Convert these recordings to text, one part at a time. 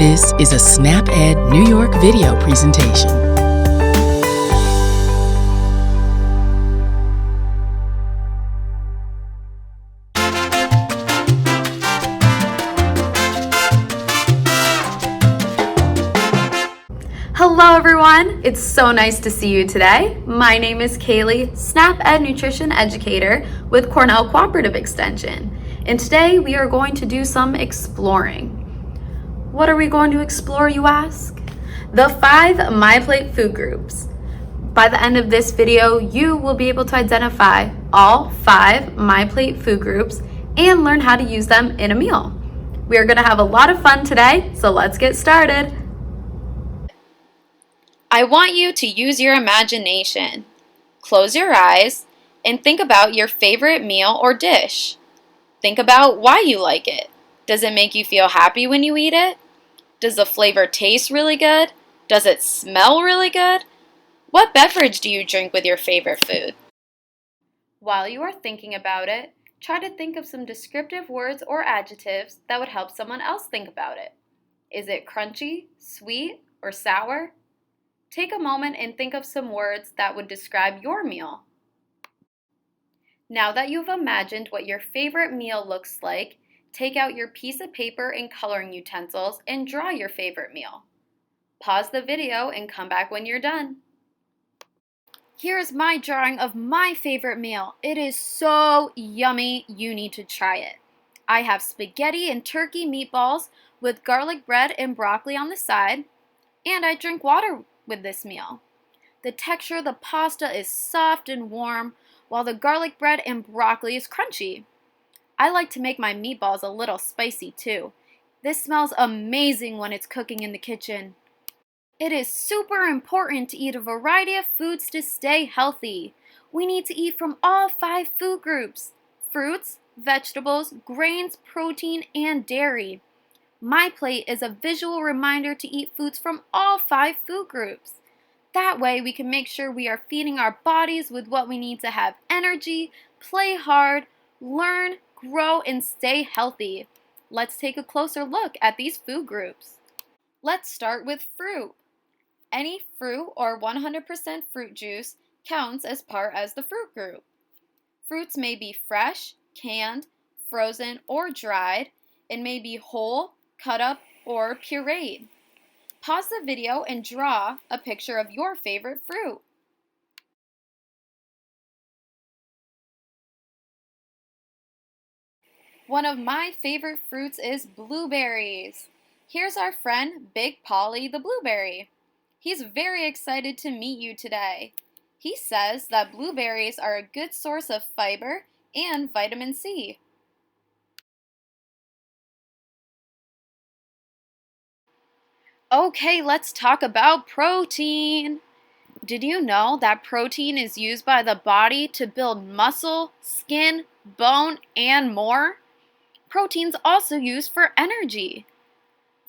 This is a SnapEd New York video presentation. Hello everyone, it's so nice to see you today. My name is Kaylee, SnapEd Nutrition Educator with Cornell Cooperative Extension. And today we are going to do some exploring. What are we going to explore, you ask? The 5 MyPlate food groups. By the end of this video, you will be able to identify all 5 MyPlate food groups and learn how to use them in a meal. We are going to have a lot of fun today, so let's get started. I want you to use your imagination. Close your eyes and think about your favorite meal or dish. Think about why you like it. Does it make you feel happy when you eat it? Does the flavor taste really good? Does it smell really good? What beverage do you drink with your favorite food? While you are thinking about it, try to think of some descriptive words or adjectives that would help someone else think about it. Is it crunchy, sweet, or sour? Take a moment and think of some words that would describe your meal. Now that you've imagined what your favorite meal looks like, take out your piece of paper and coloring utensils and draw your favorite meal. Pause the video and come back when you're done. Here's my drawing of my favorite meal. It is so yummy, you need to try it. I have spaghetti and turkey meatballs with garlic bread and broccoli on the side, and I drink water with this meal. The texture of the pasta is soft and warm, while the garlic bread and broccoli is crunchy. I like to make my meatballs a little spicy too. This smells amazing when it's cooking in the kitchen. It is super important to eat a variety of foods to stay healthy. We need to eat from all 5 food groups: fruits, vegetables, grains, protein, and dairy. MyPlate is a visual reminder to eat foods from all 5 food groups. That way we can make sure we are feeding our bodies with what we need to have energy, play hard, learn, grow, and stay healthy. Let's take a closer look at these food groups. Let's start with fruit. Any fruit or 100% fruit juice counts as part of the fruit group. Fruits may be fresh, canned, frozen, or dried, and may be whole, cut up, or pureed. Pause the video and draw a picture of your favorite fruit. One of my favorite fruits is blueberries. Here's our friend Big Polly the blueberry. He's very excited to meet you today. He says that blueberries are a good source of fiber and vitamin C. Okay, let's talk about protein. Did you know that protein is used by the body to build muscle, skin, bone, and more? Protein's also used for energy.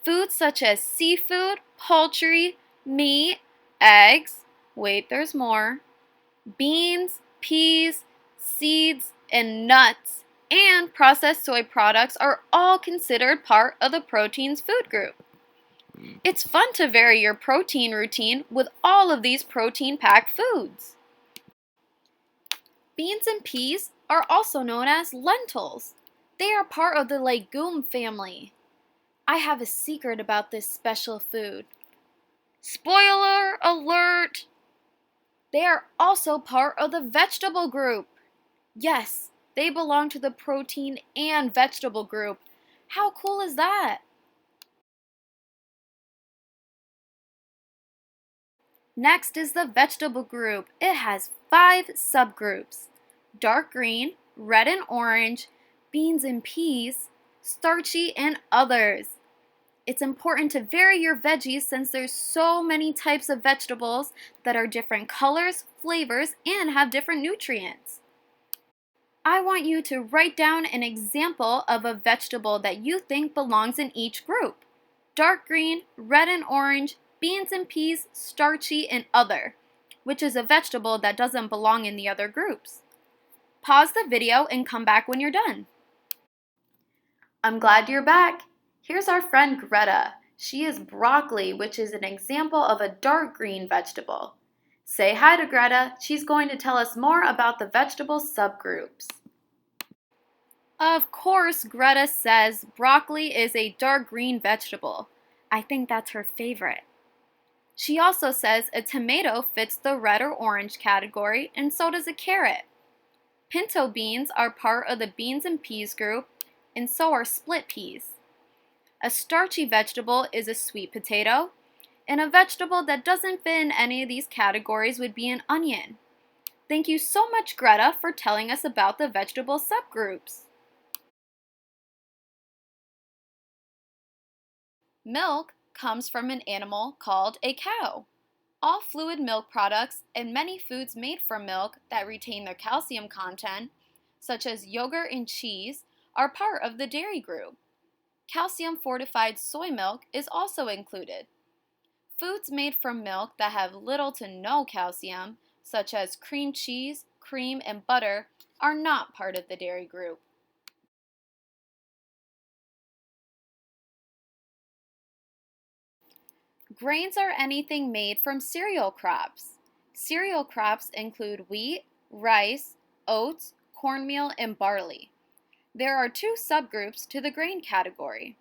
Foods such as seafood, poultry, meat, eggs, wait, there's more, beans, peas, seeds, and nuts, and processed soy products are all considered part of the proteins food group. It's fun to vary your protein routine with all of these protein-packed foods. Beans and peas are also known as lentils. They are part of the legume family. I have a secret about this special food. Spoiler alert! They are also part of the vegetable group. Yes, they belong to the protein and vegetable group. How cool is that? Next is the vegetable group. It has 5 subgroups: dark green, red and orange, beans and peas, starchy, and others. It's important to vary your veggies since there's so many types of vegetables that are different colors, flavors, and have different nutrients. I want you to write down an example of a vegetable that you think belongs in each group: dark green, red and orange, beans and peas, starchy, and other, which is a vegetable that doesn't belong in the other groups. Pause the video and come back when you're done. I'm glad you're back. Here's our friend Greta. She is broccoli, which is an example of a dark green vegetable. Say hi to Greta. She's going to tell us more about the vegetable subgroups. Of course, Greta says broccoli is a dark green vegetable. I think that's her favorite. She also says a tomato fits the red or orange category, and so does a carrot. Pinto beans are part of the beans and peas group, and so are split peas. A starchy vegetable is a sweet potato, and a vegetable that doesn't fit in any of these categories would be an onion. Thank you so much, Greta, for telling us about the vegetable subgroups. Milk comes from an animal called a cow. All fluid milk products and many foods made from milk that retain their calcium content, such as yogurt and cheese, are part of the dairy group. Calcium-fortified soy milk is also included. Foods made from milk that have little to no calcium, such as cream cheese, cream, and butter, are not part of the dairy group. Grains are anything made from cereal crops. Cereal crops include wheat, rice, oats, cornmeal, and barley. There are two subgroups to the grain category.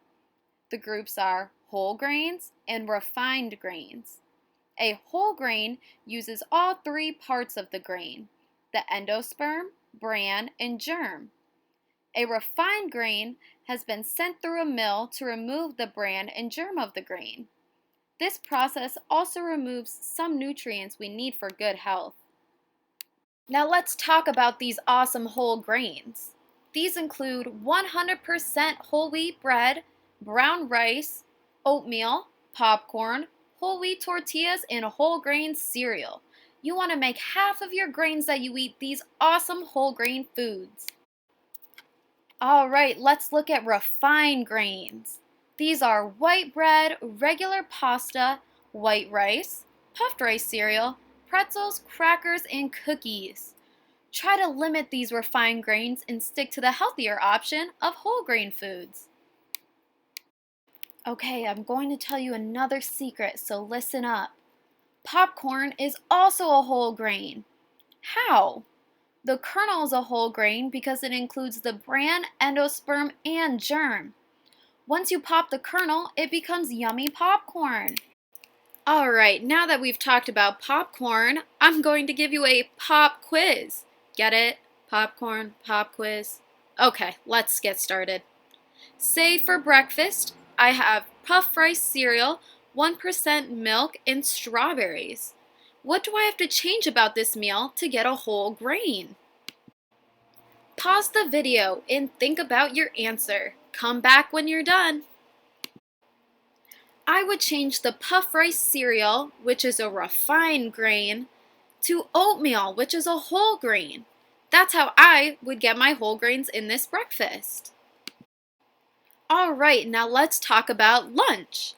The groups are whole grains and refined grains. A whole grain uses all three parts of the grain: the endosperm, bran, and germ. A refined grain has been sent through a mill to remove the bran and germ of the grain. This process also removes some nutrients we need for good health. Now let's talk about these awesome whole grains. These include 100% whole wheat bread, brown rice, oatmeal, popcorn, whole wheat tortillas, and whole grain cereal. You want to make half of your grains that you eat these awesome whole grain foods. All right, let's look at refined grains. These are white bread, regular pasta, white rice, puffed rice cereal, pretzels, crackers, and cookies. Try to limit these refined grains and stick to the healthier option of whole grain foods. Okay, I'm going to tell you another secret, so listen up. Popcorn is also a whole grain. How? The kernel is a whole grain because it includes the bran, endosperm, and germ. Once you pop the kernel, it becomes yummy popcorn. Alright, now that we've talked about popcorn, I'm going to give you a pop quiz. Get it? Popcorn, pop quiz. Okay, let's get started. Say for breakfast, I have puffed rice cereal, 1% milk, and strawberries. What do I have to change about this meal to get a whole grain? Pause the video and think about your answer. Come back when you're done. I would change the puff rice cereal, which is a refined grain, to oatmeal, which is a whole grain. That's how I would get my whole grains in this breakfast. Alright, now let's talk about lunch.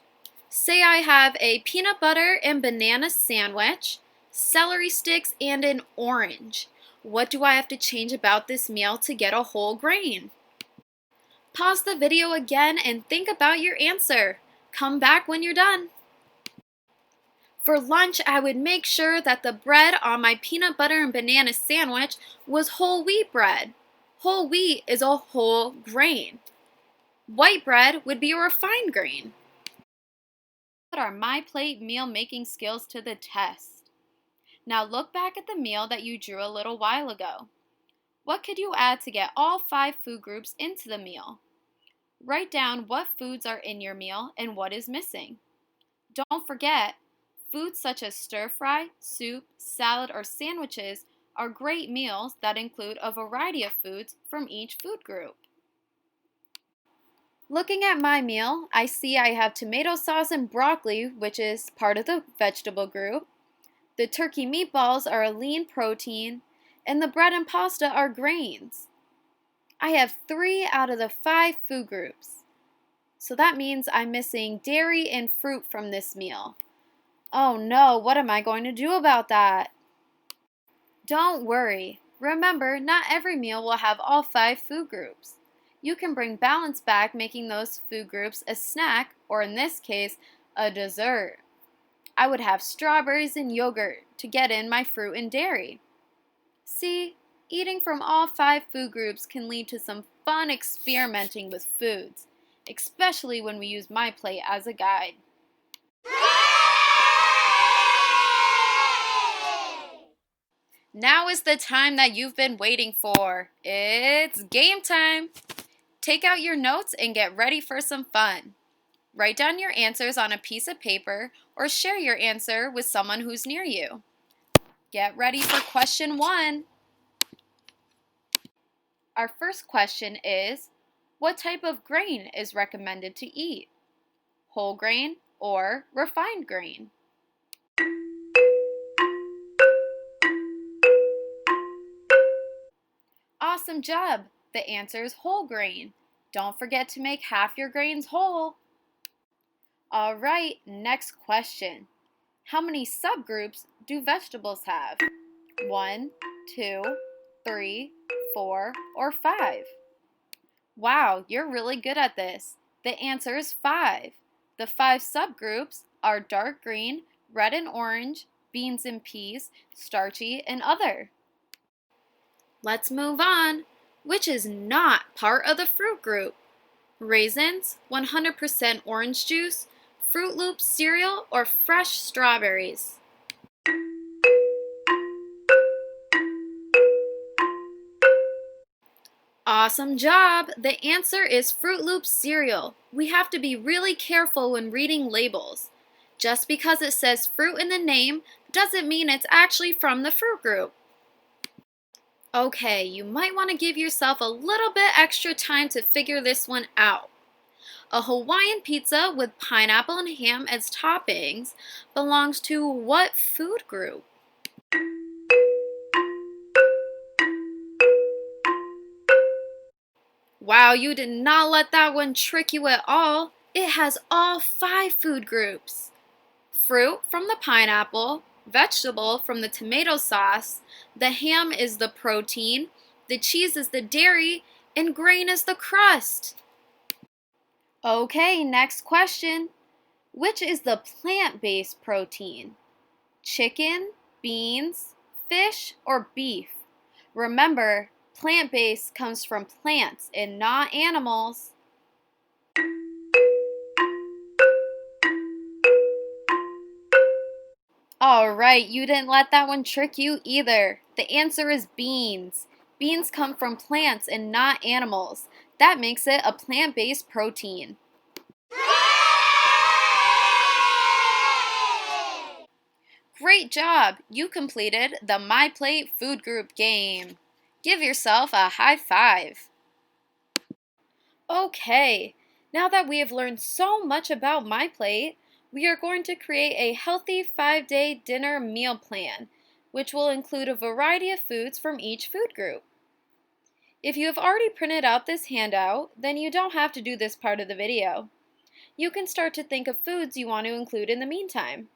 Say I have a peanut butter and banana sandwich, celery sticks, and an orange. What do I have to change about this meal to get a whole grain? Pause the video again and think about your answer. Come back when you're done. For lunch, I would make sure that the bread on my peanut butter and banana sandwich was whole wheat bread. Whole wheat is a whole grain. White bread would be a refined grain. Put our MyPlate meal making skills to the test. Now look back at the meal that you drew a little while ago. What could you add to get all 5 food groups into the meal? Write down what foods are in your meal and what is missing. Don't forget, foods such as stir fry, soup, salad, or sandwiches are great meals that include a variety of foods from each food group. Looking at my meal, I see I have tomato sauce and broccoli, which is part of the vegetable group. The turkey meatballs are a lean protein, and the bread and pasta are grains. I have 3 out of the 5 food groups. So that means I'm missing dairy and fruit from this meal. Oh no, what am I going to do about that? Don't worry. Remember, not every meal will have all 5 food groups. You can bring balance back, making those food groups a snack, or in this case, a dessert. I would have strawberries and yogurt to get in my fruit and dairy. See, eating from all 5 food groups can lead to some fun experimenting with foods, especially when we use MyPlate as a guide. Now is the time that you've been waiting for. It's game time! Take out your notes and get ready for some fun. Write down your answers on a piece of paper or share your answer with someone who's near you. Get ready for question 1. Our first question is, what type of grain is recommended to eat? Whole grain or refined grain? Awesome job! The answer is whole grain. Don't forget to make half your grains whole. Alright, next question. How many subgroups do vegetables have? 1, 2, 3, 4, or 5? Wow, you're really good at this. The answer is 5. The 5 subgroups are dark green, red and orange, beans and peas, starchy, and other. Let's move on. Which is not part of the fruit group? Raisins, 100% orange juice, Fruit Loops cereal, or fresh strawberries? Awesome job! The answer is Fruit Loops cereal. We have to be really careful when reading labels. Just because it says fruit in the name doesn't mean it's actually from the fruit group. Okay, you might want to give yourself a little bit extra time to figure this one out. A Hawaiian pizza with pineapple and ham as toppings belongs to what food group? Wow, you did not let that one trick you at all. It has all 5 food groups. Fruit from the pineapple, vegetable from the tomato sauce, the ham is the protein, the cheese is the dairy, and grain is the crust. Okay, next question. Which is the plant-based protein? Chicken, beans, fish, or beef? Remember, plant-based comes from plants and not animals. Alright, you didn't let that one trick you either. The answer is beans. Beans come from plants and not animals. That makes it a plant-based protein. Great job! You completed the MyPlate food group game. Give yourself a high five. Okay, now that we have learned so much about MyPlate, we are going to create a healthy 5-day dinner meal plan, which will include a variety of foods from each food group. If you have already printed out this handout, then you don't have to do this part of the video. You can start to think of foods you want to include in the meantime.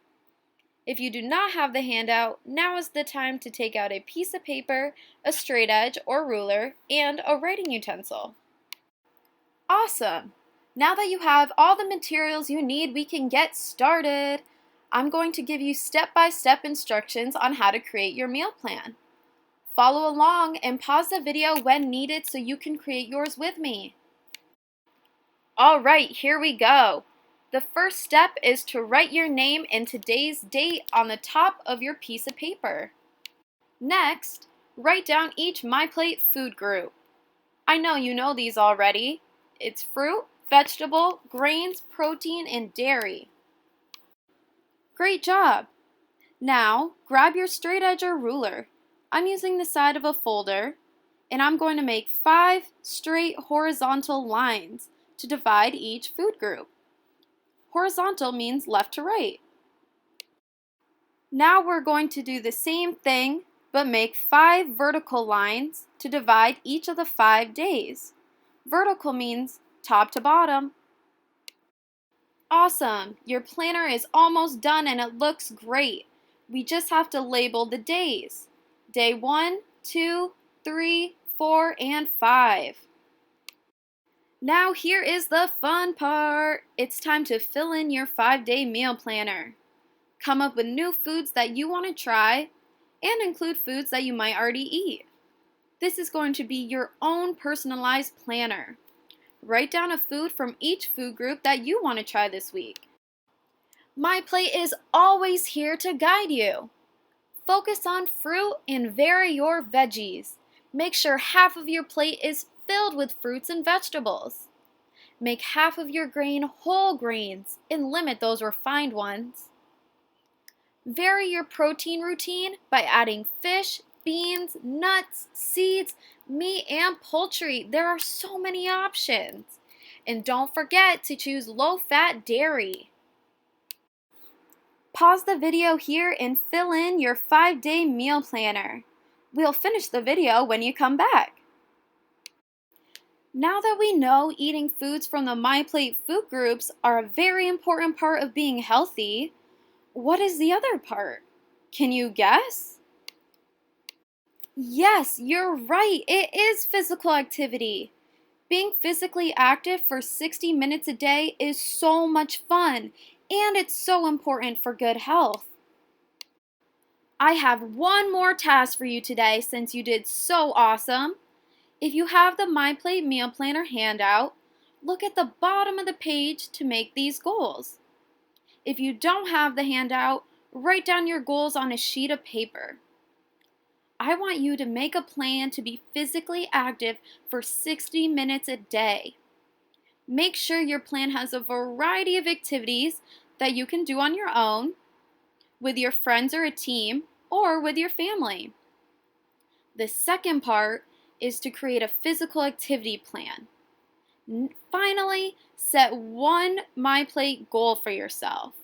If you do not have the handout, now is the time to take out a piece of paper, a straight edge or ruler, and a writing utensil. Awesome! Now that you have all the materials you need, we can get started. I'm going to give you step-by-step instructions on how to create your meal plan. Follow along and pause the video when needed so you can create yours with me. Alright, here we go. The first step is to write your name and today's date on the top of your piece of paper. Next, write down each MyPlate food group. I know you know these already. It's fruit, vegetable, grains, protein, and dairy. Great job! Now, grab your straight edge or ruler. I'm using the side of a folder, and I'm going to make 5 straight horizontal lines to divide each food group. Horizontal means left to right. Now we're going to do the same thing, but make 5 vertical lines to divide each of the 5 days. Vertical means top to bottom. Awesome! Your planner is almost done and it looks great. We just have to label the days. Day 1, 2, 3, 4, and 5. Now here is the fun part. It's time to fill in your 5-day meal planner. Come up with new foods that you want to try and include foods that you might already eat. This is going to be your own personalized planner. Write down a food from each food group that you want to try this week. MyPlate is always here to guide you. Focus on fruit and vary your veggies. Make sure half of your plate is filled with fruits and vegetables. Make half of your grain whole grains and limit those refined ones. Vary your protein routine by adding fish, beans, nuts, seeds, meat, and poultry. There are so many options. And don't forget to choose low-fat dairy. Pause the video here and fill in your 5-day meal planner. We'll finish the video when you come back. Now that we know eating foods from the MyPlate food groups are a very important part of being healthy, what is the other part? Can you guess? Yes, you're right. It is physical activity. Being physically active for 60 minutes a day is so much fun, and it's so important for good health. I have one more task for you today since you did so awesome. If you have the MyPlate Meal Planner handout, look at the bottom of the page to make these goals. If you don't have the handout, write down your goals on a sheet of paper. I want you to make a plan to be physically active for 60 minutes a day. Make sure your plan has a variety of activities that you can do on your own, with your friends or a team, or with your family. The second part is to create a physical activity plan. Finally, set one MyPlate goal for yourself.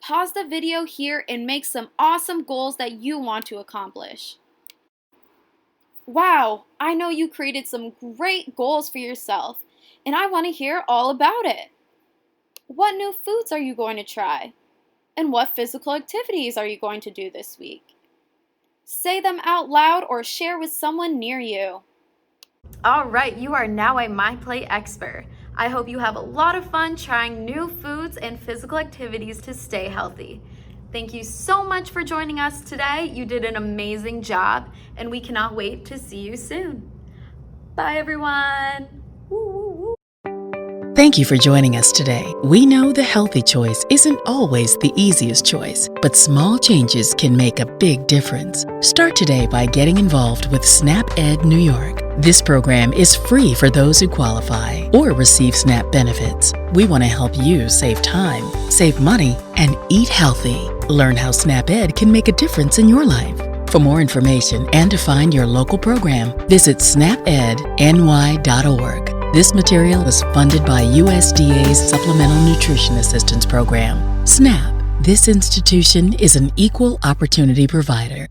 Pause the video here and make some awesome goals that you want to accomplish. Wow, I know you created some great goals for yourself, and I want to hear all about it. What new foods are you going to try? And what physical activities are you going to do this week? Say them out loud or share with someone near you. All right, you are now a MyPlate expert. I hope you have a lot of fun trying new foods and physical activities to stay healthy. Thank you so much for joining us today. You did an amazing job, and we cannot wait to see you soon. Bye, everyone. Woo, woo, woo. Thank you for joining us today. We know the healthy choice isn't always the easiest choice, but small changes can make a big difference. Start today by getting involved with SNAP Ed New York. This program is free for those who qualify or receive SNAP benefits. We want to help you save time, save money, and eat healthy. Learn how SNAP Ed can make a difference in your life. For more information and to find your local program, visit snapedny.org. This material is funded by USDA's Supplemental Nutrition Assistance Program. SNAP. This institution is an equal opportunity provider.